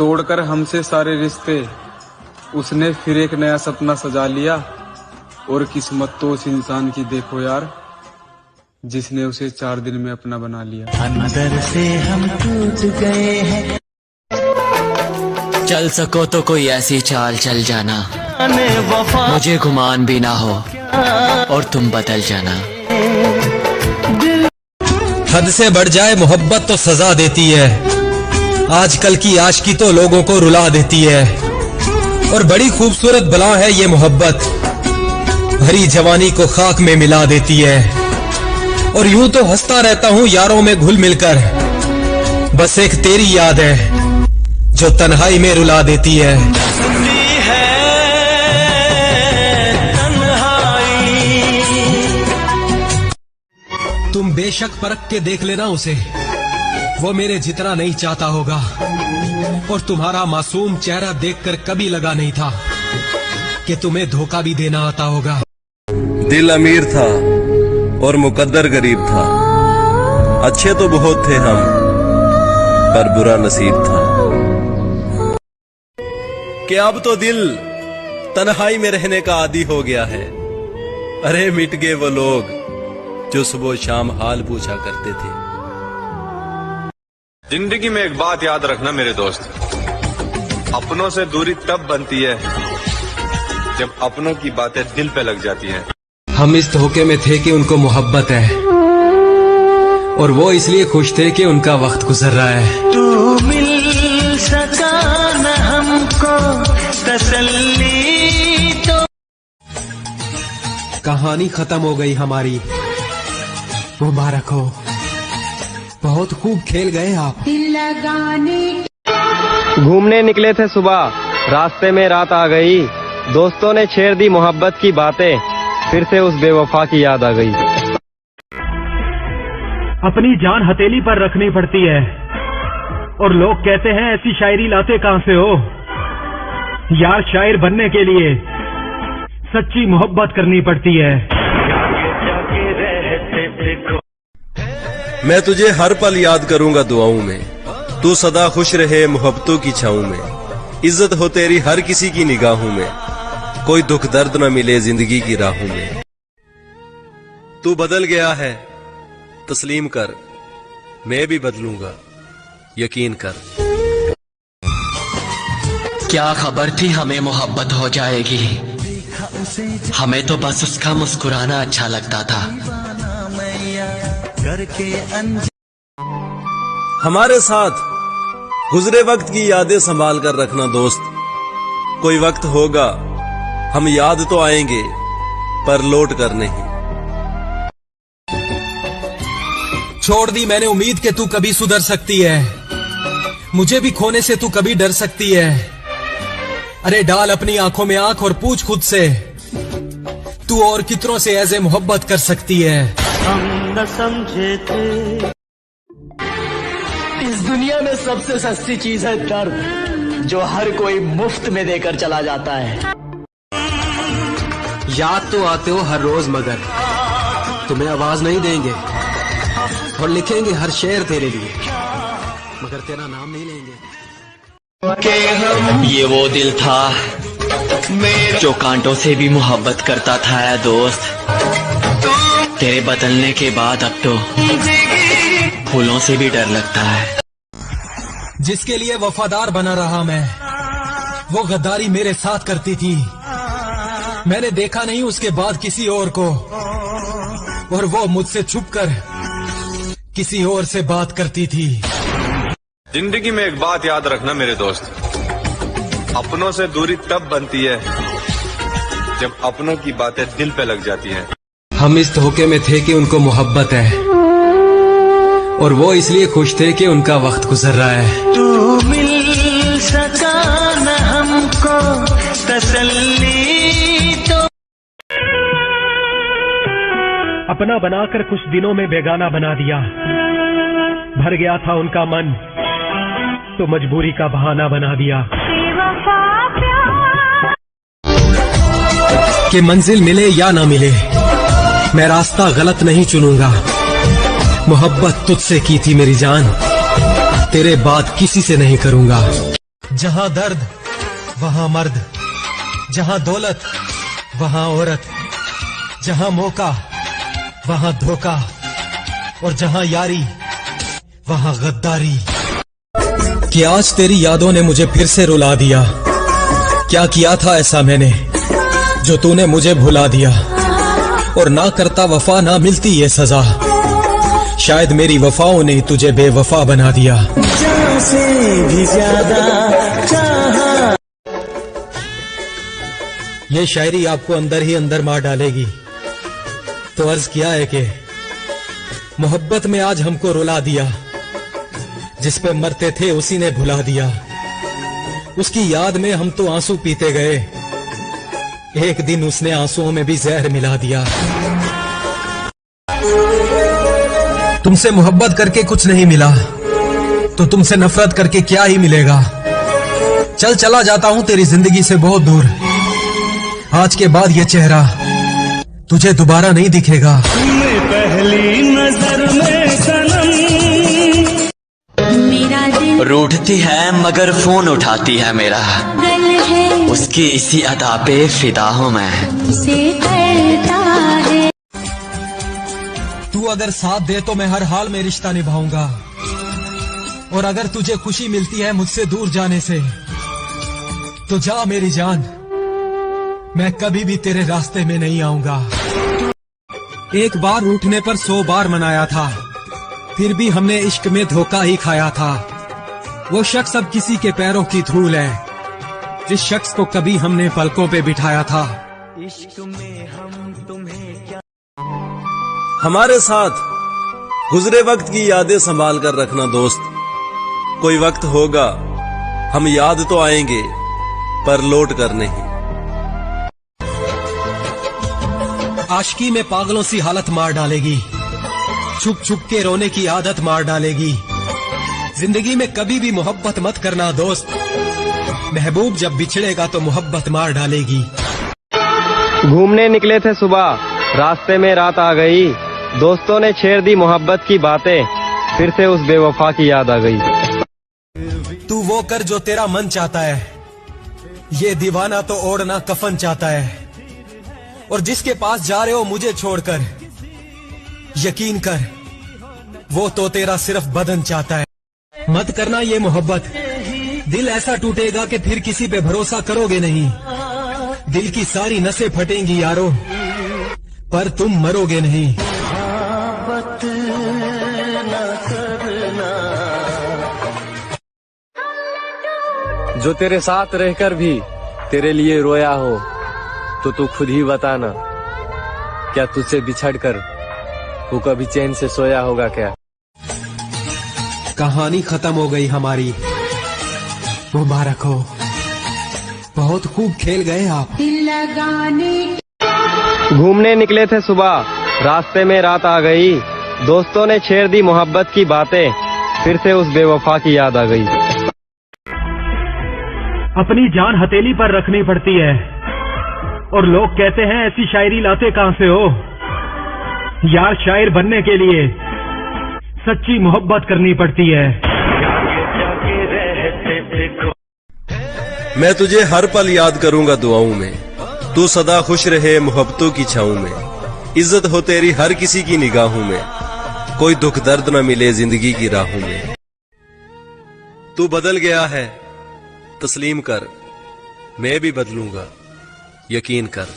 तोड़कर हमसे सारे रिश्ते उसने फिर एक नया सपना सजा लिया। और किस्मत तो उस इंसान की देखो यार जिसने उसे 4 दिन में अपना बना लिया। अंदर से हम टूट गए हैं। चल सको तो कोई ऐसी चाल चल जाना, मुझे गुमान भी ना हो और तुम बदल जाना। हद से बढ़ जाए मोहब्बत तो सजा देती है, आजकल की आशिकी तो लोगों को रुला देती है। और बड़ी खूबसूरत बला है ये मोहब्बत, भरी जवानी को खाक में मिला देती है। और यूं तो हंसता रहता हूँ यारों में घुल मिलकर, बस एक तेरी याद है जो तन्हाई में रुला देती है। तुम बेशक परख के देख लेना उसे, वो मेरे जितना नहीं चाहता होगा। और तुम्हारा मासूम चेहरा देखकर कभी लगा नहीं था कि तुम्हें धोखा भी देना आता होगा। दिल अमीर था और मुकद्दर गरीब था, अच्छे तो बहुत थे हम पर बुरा नसीब था। कि अब तो दिल तन्हाई में रहने का आदी हो गया है। अरे मिट गए वो लोग जो सुबह शाम हाल पूछा करते थे। जिंदगी में एक बात याद रखना मेरे दोस्त, अपनों से दूरी तब बनती है जब अपनों की बातें दिल पे लग जाती हैं। हम इस धोखे में थे कि उनको मोहब्बत है, और वो इसलिए खुश थे कि उनका वक्त गुजर रहा है। तू मिल सका न हमको तसल्ली तो। कहानी खत्म हो गई हमारी, मुबारक हो, बहुत खूब खेल गए आप। घूमने निकले थे सुबह, रास्ते में रात आ गई। दोस्तों ने छेड़ दी मोहब्बत की बातें, फिर से उस बेवफा की याद आ गई। अपनी जान हथेली पर रखनी पड़ती है, और लोग कहते हैं ऐसी शायरी लाते कहां से हो। यार शायर बनने के लिए सच्ची मोहब्बत करनी पड़ती है। मैं तुझे हर पल याद करूंगा दुआओं में, तू सदा खुश रहे मोहब्बतों की छाऊं में। इज्जत हो तेरी हर किसी की निगाहों में, कोई दुख दर्द न मिले जिंदगी की राहों में। तू बदल गया है तस्लीम कर, मैं भी बदलूंगा यकीन कर। क्या खबर थी हमें मोहब्बत हो जाएगी, हमें तो बस उसका मुस्कुराना अच्छा लगता था। हमारे साथ गुजरे वक्त की यादें संभाल कर रखना दोस्त। कोई वक्त होगा हम याद तो आएंगे पर लौट कर नहीं। छोड़ दी मैंने उम्मीद कि तू कभी सुधर सकती है, मुझे भी खोने से तू कभी डर सकती है। अरे डाल अपनी आंखों में आंख और पूछ खुद से, तू और कितनों से ऐसे मोहब्बत कर सकती है। हम न समझे थे। इस दुनिया में सबसे सस्ती चीज है दर्द, जो हर कोई मुफ्त में देकर चला जाता है। याद तो आते हो हर रोज, मगर तुम्हें आवाज नहीं देंगे और लिखेंगे हर शेर तेरे लिए, मगर तेरा नाम नहीं लेंगे। ये वो दिल था जो कांटों से भी मोहब्बत करता था है दोस्त। तेरे बदलने के बाद अब तो फूलों से भी डर लगता है। जिसके लिए वफादार बना रहा मैं, वो गद्दारी मेरे साथ करती थी। मैंने देखा नहीं उसके बाद किसी और को, और वो मुझसे छुपकर किसी और से बात करती थी। जिंदगी में एक बात याद रखना मेरे दोस्त, अपनों से दूरी तब बनती है जब अपनों की बातें दिल पे लग जाती हैं। हम इस धोखे में थे कि उनको मोहब्बत है, और वो इसलिए खुश थे कि उनका वक्त गुजर रहा है। तू मिल सका न हमको तसल्ली तो। अपना बनाकर कुछ दिनों में बेगाना बना दिया, भर गया था उनका मन तो मजबूरी का बहाना बना दिया। कि मंजिल मिले या ना मिले, मैं रास्ता गलत नहीं चुनूंगा। मोहब्बत तुझसे की थी मेरी जान, तेरे बाद किसी से नहीं करूंगा। जहां दर्द वहां मर्द, जहां दौलत वहां औरत, जहां मौका वहां धोखा, और जहां यारी वहां गद्दारी। कि आज तेरी यादों ने मुझे फिर से रुला दिया। क्या किया था ऐसा मैंने जो तूने मुझे भुला दिया। और ना करता वफा ना मिलती ये सजा, शायद मेरी वफाओं ने तुझे बेवफा बना दिया। जान से भी ज्यादा चाहा। ये शायरी आपको अंदर ही अंदर मार डालेगी। तो अर्ज किया है कि मोहब्बत में आज हमको रुला दिया, जिस पे मरते थे उसी ने भुला दिया। उसकी याद में हम तो आंसू पीते गए, एक दिन उसने आंसुओं में भी जहर मिला दिया। तुमसे मोहब्बत करके कुछ नहीं मिला, तो तुमसे नफरत करके क्या ही मिलेगा। चल चला जाता हूं तेरी जिंदगी से बहुत दूर। आज के बाद ये चेहरा तुझे दोबारा नहीं दिखेगा। पहली नजर में सनम मेरा दिल रूठती है मगर फोन उठाती है मेरा, गल है उसकी इसी अदा पे फिदा हूं मैं। से करता है। तू अगर साथ दे तो मैं हर हाल में रिश्ता निभाऊंगा, और अगर तुझे खुशी मिलती है मुझसे दूर जाने से, तो जा मेरी जान, मैं कभी भी तेरे रास्ते में नहीं आऊंगा। एक बार रूठने पर 100 बार मनाया था, फिर भी हमने इश्क में धोखा ही खाया था। वो शख्स अब किसी के पैरों की धूल है, जिस शख्स को कभी हमने पलकों पे बिठाया था। इश्क में हम तुम्हें क्या। हमारे साथ गुजरे वक्त की यादें संभाल कर रखना दोस्त। कोई वक्त होगा हम याद तो आएंगे, पर लौट कर नहीं। आशिकी में पागलों सी हालत मार डालेगी, छुप छुप के रोने की आदत मार डालेगी। जिंदगी में कभी भी मोहब्बत मत करना दोस्त, महबूब जब बिछड़ेगा तो मोहब्बत मार डालेगी। घूमने निकले थे सुबह, रास्ते में रात आ गई। दोस्तों ने छेड़ दी मोहब्बत की बातें, फिर से उस बेवफा की याद आ गई। तू वो कर जो तेरा मन चाहता है, ये दीवाना तो ओढ़ना कफन चाहता है। और जिसके पास जा रहे हो मुझे छोड़कर, यकीन कर वो तो तेरा सिर्फ बदन चाहता है। मत करना ये मोहब्बत, दिल ऐसा टूटेगा कि फिर किसी पे भरोसा करोगे नहीं। दिल की सारी नसें फटेंगी यारो, पर तुम मरोगे नहीं। जो तेरे साथ रहकर भी तेरे लिए रोया हो, तो तू खुद ही बताना, क्या तुझसे बिछड़कर वो कभी चैन से सोया होगा क्या। कहानी खत्म हो गई हमारी, मुबारक हो, बहुत खूब खेल गए आप। दिल लगाने घूमने निकले थे सुबह, रास्ते में रात आ गई। दोस्तों ने छेड़ दी मोहब्बत की बातें, फिर से उस बेवफा की याद आ गई। अपनी जान हथेली पर रखनी पड़ती है, और लोग कहते हैं ऐसी शायरी लाते कहां से हो। यार शायर बनने के लिए सच्ची मोहब्बत करनी पड़ती है। मैं तुझे हर पल याद करूंगा दुआओं में, तू सदा खुश रहे मोहब्बतों की छाऊं में। इज्जत हो तेरी हर किसी की निगाहों में, कोई दुख दर्द न मिले जिंदगी की राहों में। तू बदल गया है तस्लीम कर, मैं भी बदलूंगा, यकीन कर।